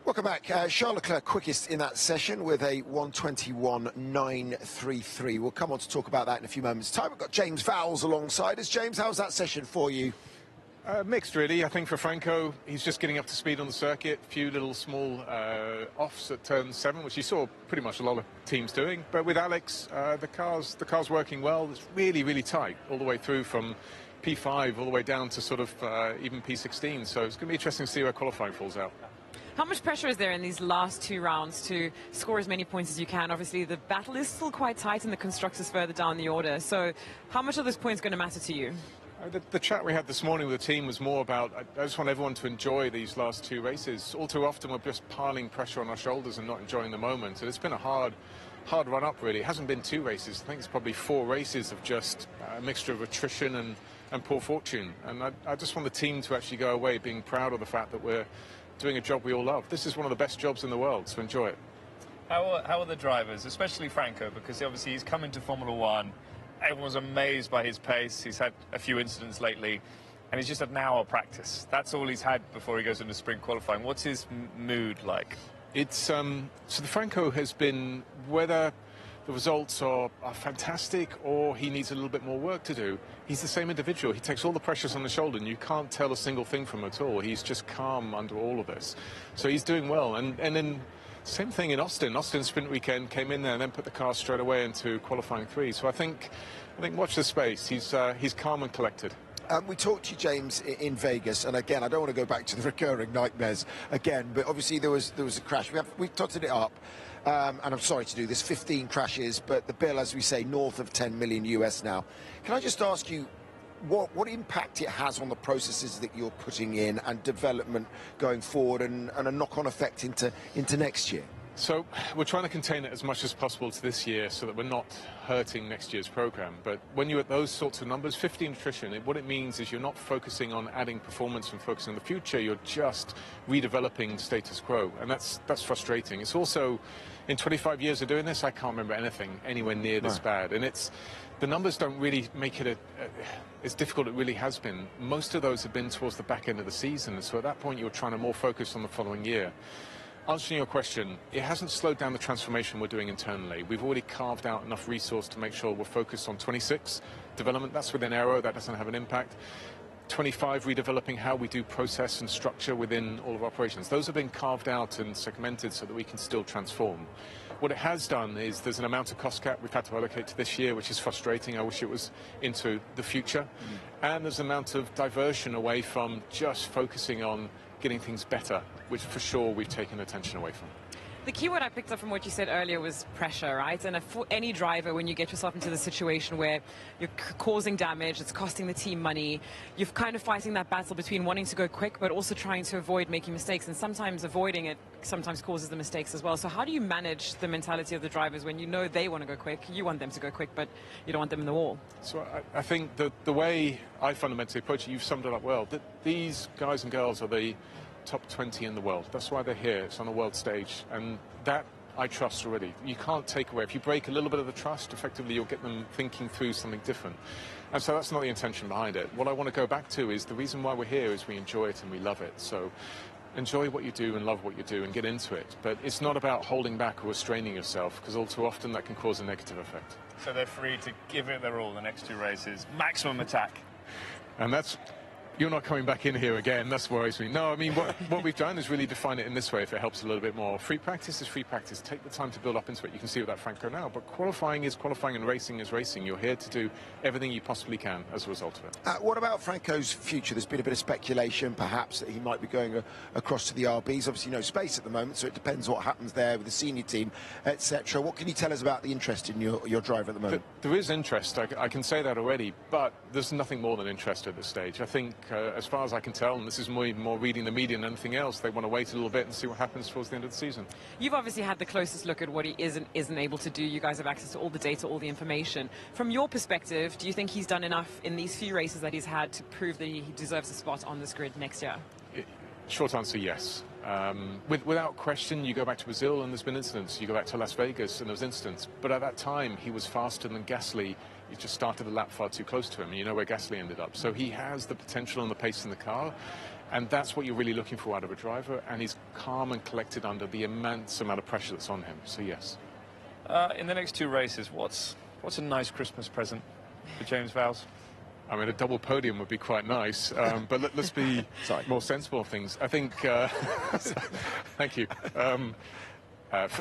Welcome back. Charles Leclerc quickest in that session with a 1:21.933. We'll come on to talk about that in a few moments' time. We've got James Vowles alongside us. James, how's that session for you? Mixed, really. I think for Franco, he's just getting up to speed on the circuit. A few little small offs at turn 7, which you saw pretty much a lot of teams doing. But with Alex, the car's working well. It's really, really tight all the way through from P5 all the way down to sort of even P16. So it's going to be interesting to see where qualifying falls out. How much pressure is there in these last 2 rounds to score as many points as you can? Obviously, the battle is still quite tight and the constructors further down the order. So how much of those points going to matter to you? The chat we had this morning with the team was more about, I just want everyone to enjoy these last 2 races. All too often we're just piling pressure on our shoulders and not enjoying the moment. And it's been a hard run up, really. It hasn't been 2 races. I think it's probably 4 races of just a mixture of attrition and poor fortune. And I just want the team to actually go away being proud of the fact that we're doing a job we all love. This is one of the best jobs in the world, so enjoy it. How are the drivers, especially Franco, because obviously he's come into Formula One. Everyone's amazed by his pace. He's had a few incidents lately, and he's just had an hour practice. That's all he's had before he goes into sprint qualifying. What's his mood like? It's so the Franco has been, whether the results are fantastic or he needs a little bit more work to do, he's the same individual. He takes all the pressures on the shoulder and you can't tell a single thing from him at all. He's just calm under all of this. So he's doing well. And then same thing in Austin. Austin sprint weekend, came in there and then put the car straight away into qualifying 3. So I think watch the space. He's calm and collected. We talked to you, James, in Vegas, and again, I don't want to go back to the recurring nightmares again, but obviously there was a crash. We've totted it up, and I'm sorry to do this, 15 crashes, but the bill, as we say, north of 10 million US now. Can I just ask you what impact it has on the processes that you're putting in and development going forward, and a knock-on effect into next year? So we're trying to contain it as much as possible to this year so that we're not hurting next year's program. But when you're at those sorts of numbers, 15 attrition, what it means is you're not focusing on adding performance and focusing on the future. You're just redeveloping status quo, and that's frustrating. It's also, in 25 years of doing this, I can't remember anything anywhere near this bad. And the numbers don't really make it as difficult as it really has been. Most of those have been towards the back end of the season, so at that point you're trying to more focus on the following year. Answering your question, it hasn't slowed down the transformation we're doing internally. We've already carved out enough resource to make sure we're focused on 26 development. That's within Aero, that doesn't have an impact. 25, redeveloping how we do process and structure within all of our operations. Those have been carved out and segmented so that we can still transform. What it has done is there's an amount of cost cap we've had to allocate to this year, which is frustrating. I wish it was into the future. And there's an amount of diversion away from just focusing on getting things better, which for sure we've taken attention away from. The key word I picked up from what you said earlier was pressure, right? And for any driver, when you get yourself into the situation where you're causing damage, it's costing the team money, you're kind of fighting that battle between wanting to go quick but also trying to avoid making mistakes, and sometimes avoiding it sometimes causes the mistakes as well. So how do you manage the mentality of the drivers when you know they want to go quick, you want them to go quick, but you don't want them in the wall? So I think the way I fundamentally approach it, you've summed it up well, that these guys and girls are the top 20 in the world. That's why they're here. It's on a world stage, and that I trust already. You can't take away. If you break a little bit of the trust, effectively you'll get them thinking through something different. And so that's not the intention behind it. What I want to go back to is the reason why we're here is we enjoy it and we love it. So enjoy what you do and love what you do and get into it. But it's not about holding back or restraining yourself, because all too often that can cause a negative effect. So they're free to give it their all the next 2 races, maximum attack. And that's... You're not coming back in here again. That's worries me. No, I mean, what we've done is really define it in this way, if it helps a little bit more. Free practice is free practice. Take the time to build up into it. You can see with that Franco now. But qualifying is qualifying and racing is racing. You're here to do everything you possibly can as a result of it. What about Franco's future? There's been a bit of speculation, perhaps, that he might be going across to the RBs. Obviously, no space at the moment, so it depends what happens there with the senior team, etc. What can you tell us about the interest in your driver at the moment? There is interest. I can say that already, but there's nothing more than interest at this stage. I think, as far as I can tell, and this is more reading the media than anything else, they want to wait a little bit and see what happens towards the end of the season. You've obviously had the closest look at what he isn't able to do. You guys have access to all the data, all the information. From your perspective, do you think he's done enough in these few races that he's had to prove that he deserves a spot on this grid next year? Short answer, yes. Without question, you go back to Brazil and there's been incidents. You go back to Las Vegas and there's incidents. But at that time, he was faster than Gasly. He just started the lap far too close to him. You know where Gasly ended up. So he has the potential and the pace in the car. And that's what you're really looking for out of a driver, and he's calm and collected under the immense amount of pressure that's on him, so yes. In the next 2 races, what's a nice Christmas present for James Vowles? I mean, a double podium would be quite nice, but let's be more sensible of things. I think, thank you.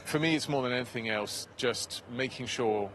For me, it's more than anything else, just making sure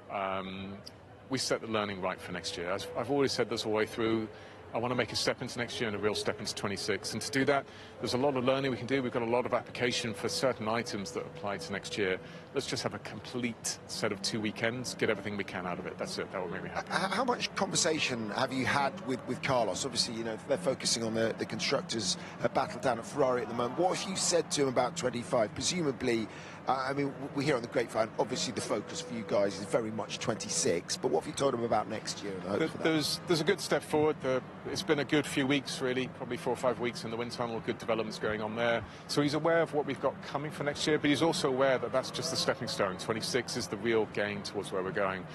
we set the learning right for next year. As I've always said this all the way through, I want to make a step into next year and a real step into 26. And to do that, there's a lot of learning we can do. We've got a lot of application for certain items that apply to next year. Let's just have a complete set of 2 weekends, get everything we can out of it. That's it. That will make me happy. How much conversation have you had with Carlos? Obviously, you know, they're focusing on the constructors' battle down at Ferrari at the moment. What have you said to him about 25? Presumably, I mean, we hear on the grapevine, obviously the focus for you guys is very much 26, but what have you told him about next year? And There's a good step forward. It's been a good few weeks, really, probably 4 or 5 weeks in the wind tunnel, good developments going on there. So he's aware of what we've got coming for next year, but he's also aware that that's just the stepping stone. 26 is the real gain towards where we're going.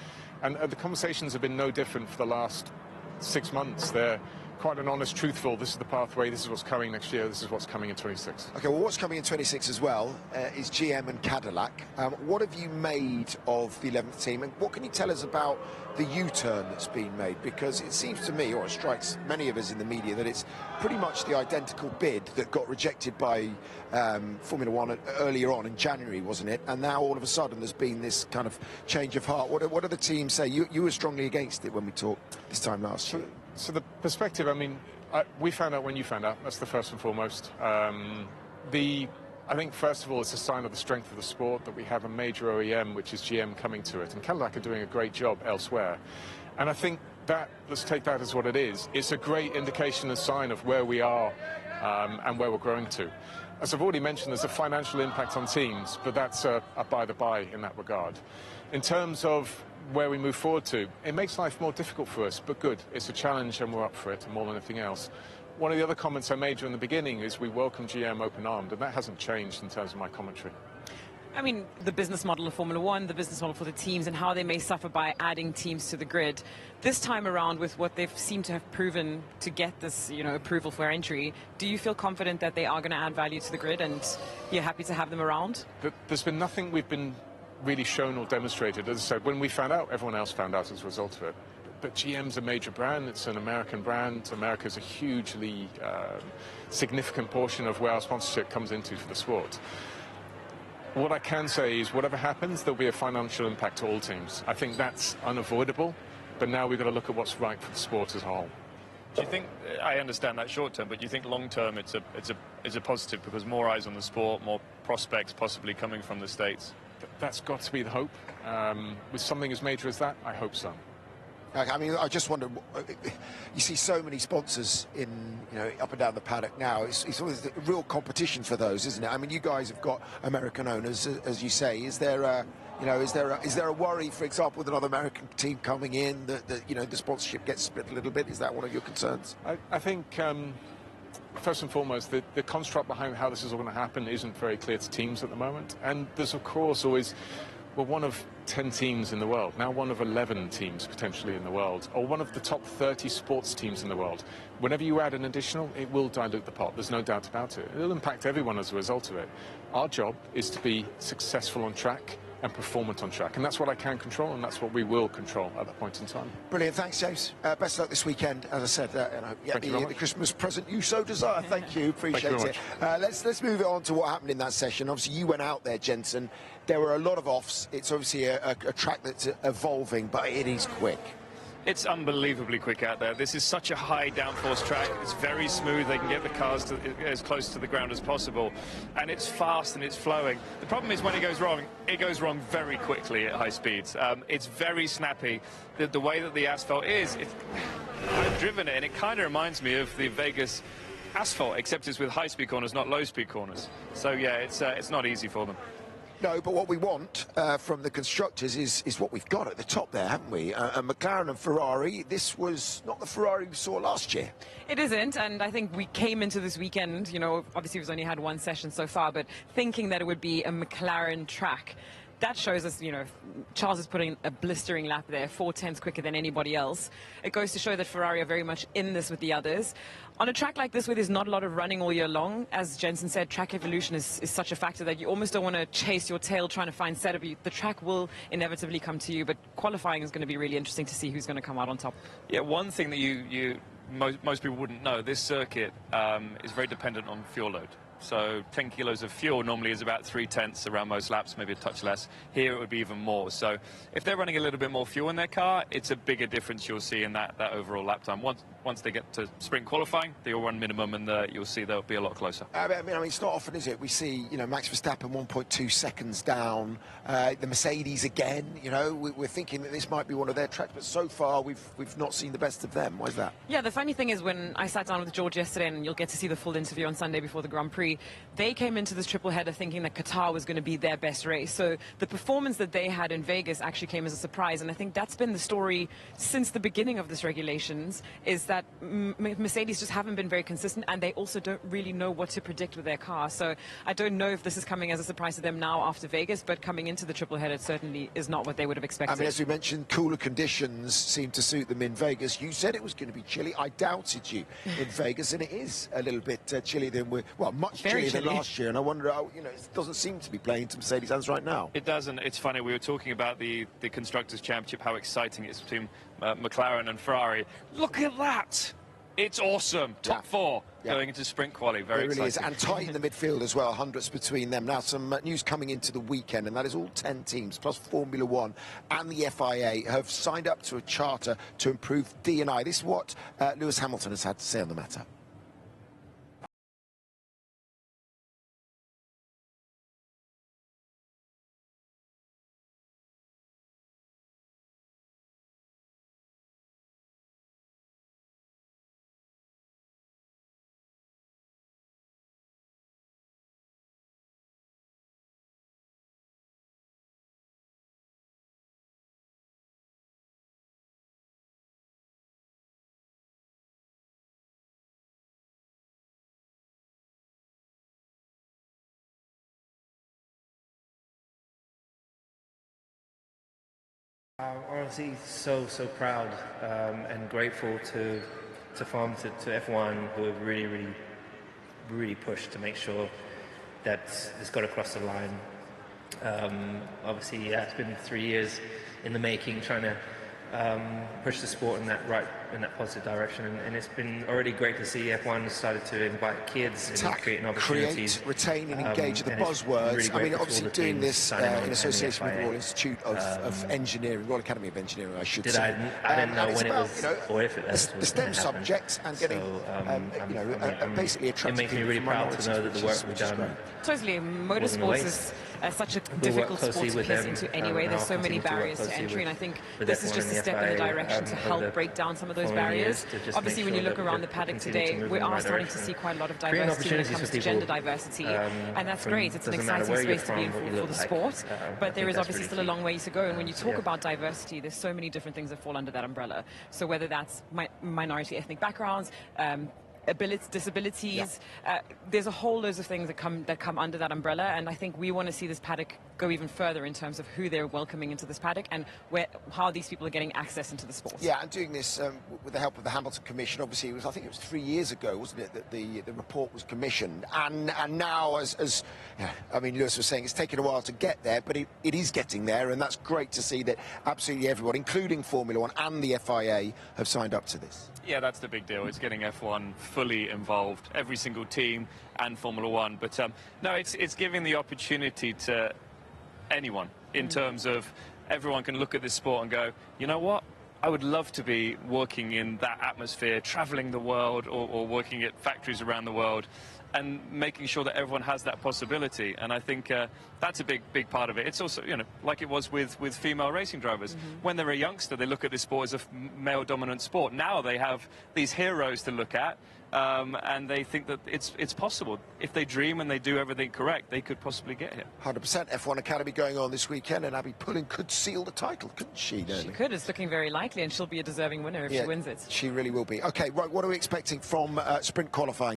And the conversations have been no different for the last 6 months. They're quite an honest, truthful, this is the pathway, this is what's coming next year, this is what's coming in 26. Okay, well, what's coming in 26 as well is GM and Cadillac. What have you made of the 11th team, and what can you tell us about the U-turn that's been made? Because it seems to me, or it strikes many of us in the media, that it's pretty much the identical bid that got rejected by Formula One earlier on in January, wasn't it? And now all of a sudden there's been this kind of change of heart. What do the teams say? You were strongly against it when we talked this time last year. So the perspective, I mean, we found out when you found out. That's the first and foremost. I think, first of all, it's a sign of the strength of the sport that we have a major OEM, which is GM, coming to it. And Cadillac are doing a great job elsewhere. And I think that, let's take that as what it is. It's a great indication and sign of where we are and where we're growing to. As I've already mentioned, there's a financial impact on teams, but that's a by the by in that regard. In terms of where we move forward to, it makes life more difficult for us, but good. It's a challenge and we're up for it, and more than anything else. One of the other comments I made during the beginning is we welcome GM open-armed, and that hasn't changed in terms of my commentary. I mean, the business model of Formula One, the business model for the teams, and how they may suffer by adding teams to the grid. This time around, with what they've seemed to have proven to get this, you know, approval for entry, do you feel confident that they are going to add value to the grid, and you're happy to have them around? There's been nothing we've been really shown or demonstrated. As I said, when we found out, everyone else found out as a result of it. But GM's a major brand, it's an American brand. America's a hugely significant portion of where our sponsorship comes into for the sport. What I can say is, whatever happens, there'll be a financial impact to all teams. I think that's unavoidable, but now we've got to look at what's right for the sport as a whole. Do you think, I understand that short term, but do you think long term it's a positive because more eyes on the sport, more prospects possibly coming from the States? That's got to be the hope. With something as major as that, I hope so. I mean, I just wonder, you see so many sponsors in, you know, up and down the paddock now. It's always a real competition for those, isn't it? I mean, you guys have got American owners, as you say. Is there a worry, for example, with another American team coming in that you know, the sponsorship gets split a little bit? Is that one of your concerns? I think first and foremost, the construct behind how this is all going to happen isn't very clear to teams at the moment. And there's, of course, always, we're one of 10 teams in the world, now one of 11 teams potentially in the world, or one of the top 30 sports teams in the world. Whenever you add an additional, it will dilute the pot. There's no doubt about it. It'll impact everyone as a result of it. Our job is to be successful on track and performance on track, and that's what I can control, and that's what we will control at that point in time. Brilliant, thanks, James. Best of luck this weekend. As I said, the Christmas present you so desire. Thank you, appreciate it. Let's move it on to what happened in that session. Obviously, you went out there, Jensen. There were a lot of offs. It's obviously a track that's evolving, but it is quick. It's unbelievably quick out there. This is such a high downforce track. It's very smooth. They can get the cars as close to the ground as possible. And it's fast and it's flowing. The problem is when it goes wrong very quickly at high speeds. It's very snappy. The way that the asphalt is, I've driven it, and it kind of reminds me of the Vegas asphalt, except it's with high-speed corners, not low-speed corners. So, yeah, it's not easy for them. No, but what we want from the constructors is what we've got at the top there, haven't we? McLaren and Ferrari, this was not the Ferrari we saw last year. It isn't, and I think we came into this weekend, you know, obviously we've only had one session so far, but thinking that it would be a McLaren track. that shows us, you know, Charles is putting a blistering lap there, 4/10 quicker than anybody else. It goes to show that Ferrari are very much in this with the others. On a track like this where there's not a lot of running all year long, as Jensen said, track evolution is such a factor that you almost don't want to chase your tail trying to find setup. The track will inevitably come to you, but qualifying is going to be really interesting to see who's going to come out on top. Yeah, one thing that most people wouldn't know, this circuit is very dependent on fuel load. So 10 kilos of fuel normally is about 3/10 around most laps, maybe a touch less. Here it would be even more. So if they're running a little bit more fuel in their car, it's a bigger difference you'll see in that overall lap time. Once they get to sprint qualifying, they all run minimum, and you'll see they'll be a lot closer. I mean, it's not often, is it? We see, you know, Max Verstappen 1.2 seconds down. The Mercedes again. You know, we're thinking that this might be one of their tracks, but so far we've not seen the best of them. Why is that? Yeah, the funny thing is when I sat down with George yesterday, and you'll get to see the full interview on Sunday before the Grand Prix, they came into this triple header thinking that Qatar was going to be their best race. So the performance that they had in Vegas actually came as a surprise, and I think that's been the story since the beginning of this regulations, is that Mercedes just haven't been very consistent, and they also don't really know what to predict with their car. So I don't know if this is coming as a surprise to them now after Vegas, but coming into the triple header, it certainly is not what they would have expected. I mean, as we mentioned, cooler conditions seem to suit them in Vegas. You said it was going to be chilly. I doubted you in Vegas, and it is a little bit chilly than much chillier than last year. And I wonder, you know, it doesn't seem to be playing to Mercedes' hands right now. It doesn't. It's funny. We were talking about the Constructors' Championship, how exciting it is between McLaren and Ferrari. Look at that. It's awesome. Top four going into sprint quali. Very exciting. It really is. And tight in the midfield as well, hundreds between them. Now, some news coming into the weekend, and that is all 10 teams, plus Formula One and the FIA, have signed up to a charter to improve D&I. This is what Lewis Hamilton has had to say on the matter. I'm honestly so proud and grateful to FOM, to F1, who have really pushed to make sure that this got across the line. Obviously, it's been 3 years in the making, trying to push the sport in that positive direction, and it's been already great to see F1 started to invite kids and creating opportunities. Create, retain and engage, the buzzwords. Really I mean, obviously doing this in association with the Royal FIA. Institute of Engineering, Royal Academy of Engineering, I should say. I didn't know when it about, was, or if it was the STEM subjects and getting, basically attracting. It makes me really proud to know that the work we've done. Totally, motorsports is such a difficult sport to piece into anyway. There's so many barriers to entry, and I think this is just a step in the direction to help break down some of those barriers. Obviously, when you look around the paddock today, we are starting to see quite a lot of diversity when it comes to gender diversity, and that's great. It's an exciting space to be in for the sport, but there is obviously still a long way to go. And when you talk about diversity, there's so many different things that fall under that umbrella. So whether that's minority ethnic backgrounds, disabilities, there's a whole loads of things that come under that umbrella, and I think we want to see this paddock go even further in terms of who they're welcoming into this paddock and how these people are getting access into the sport. Yeah, and doing this with the help of the Hamilton Commission. Obviously, I think it was 3 years ago, wasn't it, that the report was commissioned, and now, as I mean, Lewis was saying, it's taken a while to get there, but it is getting there, and that's great to see that absolutely everyone, including Formula One and the FIA, have signed up to this. Yeah, that's the big deal. It's getting F1 fully involved, every single team and Formula One. But no, it's giving the opportunity to anyone in terms of everyone can look at this sport and go, you know what? I would love to be working in that atmosphere, traveling the world, or working at factories around the world, and making sure that everyone has that possibility. And I think that's a big part of it. It's also, you know, like it was with female racing drivers. When they're a youngster, they look at this sport as a male-dominant sport. Now they have these heroes to look at, and they think that it's possible. If they dream and they do everything correct, they could possibly get here. 100%. F1 Academy going on this weekend, and Abby Pullen could seal the title, couldn't she? She could. It's looking very likely, and she'll be a deserving winner if she wins it. She really will be. Okay, right, what are we expecting from sprint qualifying?